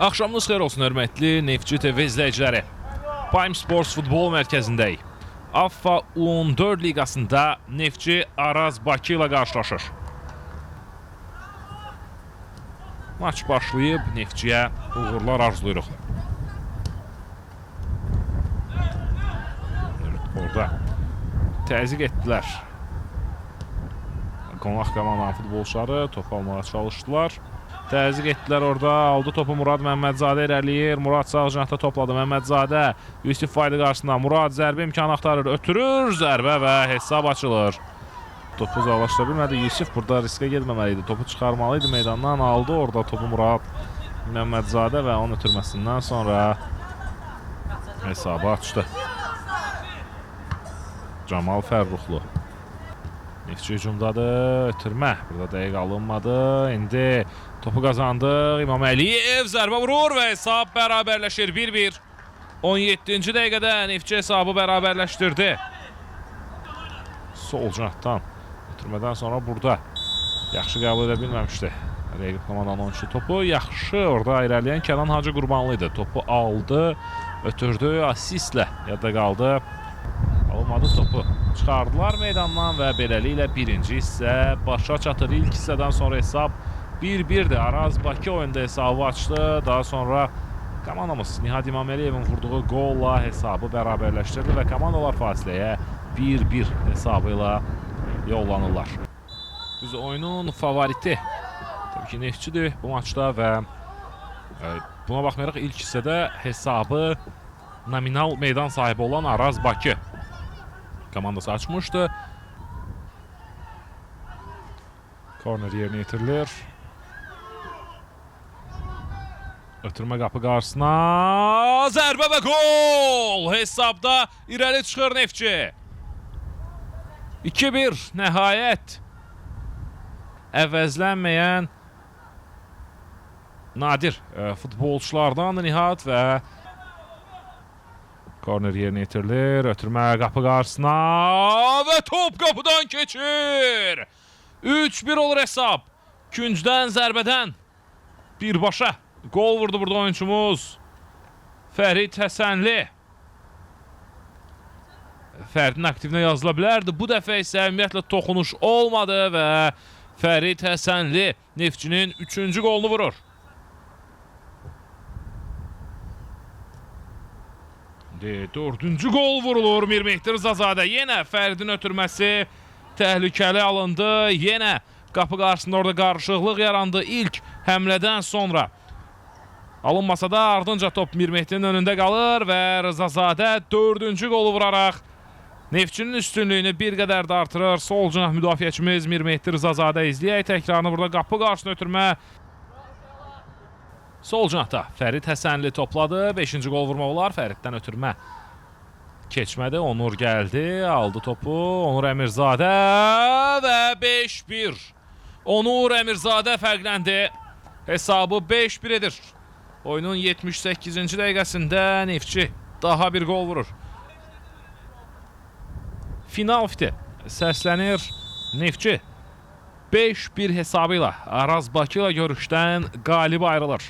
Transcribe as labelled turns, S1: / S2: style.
S1: Axşamınız xeyir olsun, hörmətli Neftçi TV izləyiciləri. Prime Sports futbol mərkəzindəyik. AFFA U14 liqasında Neftçi Araz Bakı ilə qarşılaşır. Maç başlayıb, Neftçiyə uğurlar arzulayırıq. Orada təzyiq etdilər. Qonaq komandanın futbolçuları top almağa çalışdılar. Təzyiq etdilər orada. Aldı topu Murad Məmmədzadə irəliyir. Murad sağ cinahda topladı. Məmmədzadə Yusif Faydı qarşısında. Murad zərbə imkanı axtarır. Ötürür zərbə və hesab açılır. Topu uzaqlaşdıra bilmədi. Yusif burada riskə getməməliydi. Topu çıxarmalıydı meydandan. Aldı orada topu Murad Məmmədzadə və onun ötürməsindən sonra hesabı açdı. Camal Fərruxlu. Neftçi hücumdadır. Ötürmə. Burada dəqiq alınmadı. İndi topu qazandı. İmam Əliyev zərbə vurur və hesab bərabərləşir 1-1. 17-ci dəqiqədə Neftçi hesabı bərabərləşdirdi. Sol cinahdan ötürmədən sonra burada yaxşı qəbul edə bilməmişdi. Rəqib komandanın oyunçusu topu yaxşı orada irəliyən Kənan Hacı Qurbanlı idi. Topu aldı, ötürdü, asistlə yadda qaldı. Alınmadı topu. Çıxardılar meydandan və beləliklə birinci hissə başa çatır. İlk hissədən sonra hesab 1-1'dir. Araz Bakı oyunda hesabı açdı. Daha sonra komandamız Nihat İmaməliyevin vurduğu golla hesabı bərabərləşdirdi və komandalar fasiləyə 1-1 hesabı ilə yollanırlar. Düz oyunun favoriti tabii ki Neftçidir bu maçda və buna baxmayaraq ilk hissədə hesabı nominal meydan sahibi olan Araz Bakı komandası açmışdı. Korner yerinə yetirilir. Ötürmə qapı qarşısına. Zərbə və gol! Hesabda irəli çıxır Neftçi. 2-1 nəhayət. Əvəzlənməyən nadir futbolçulardan Nihat və korner yerinə yetirilir. Ötürmə qapı qarşısına və top qapıdan keçir. 3-1 olur hesab. Küncdən zərbədən birbaşa gol vurdu burada oyuncumuz Fərid Həsənli. Fərdin aktivinə yazıla bilərdi. Bu dəfə isə ümumiyyətlə toxunuş olmadı və Fərid Həsənli Neftçinin 3-cü golunu vurur. Dördüncü gol vurulur Mir Mehdi Rızazadə. Yenə Fərdin ötürməsi təhlükəli alındı. Yenə qapı qarşısında orada qarışıqlıq yarandı ilk həmlədən sonra. Alınmasa da ardınca top Mir Mehdinin önündə qalır və Rızazadə dördüncü golu vuraraq Neftçinin üstünlüyünü bir qədər də artırır. Sol cinah müdafiəçimiz Mir Mehdi Rızazadə izləyək təkrarını burada qapı qarşısına ötürmə. Sol cinahda Fərid Həsənli topladı. 5-ci gol vurmaq olar. Fəriddən ötürmə keçmədi. Onur gəldi. Aldı topu. Onur Əmirzadə və 5-1. Onur Əmirzadə fərqləndi. Hesabı 5-1 edir. Oyunun 78-ci dəqiqəsində Neftçi daha bir gol vurur. Final fiti səslənir. Neftçi 5-1 hesabı ilə Araz Bakı ilə görüşdən qalib ayrılır.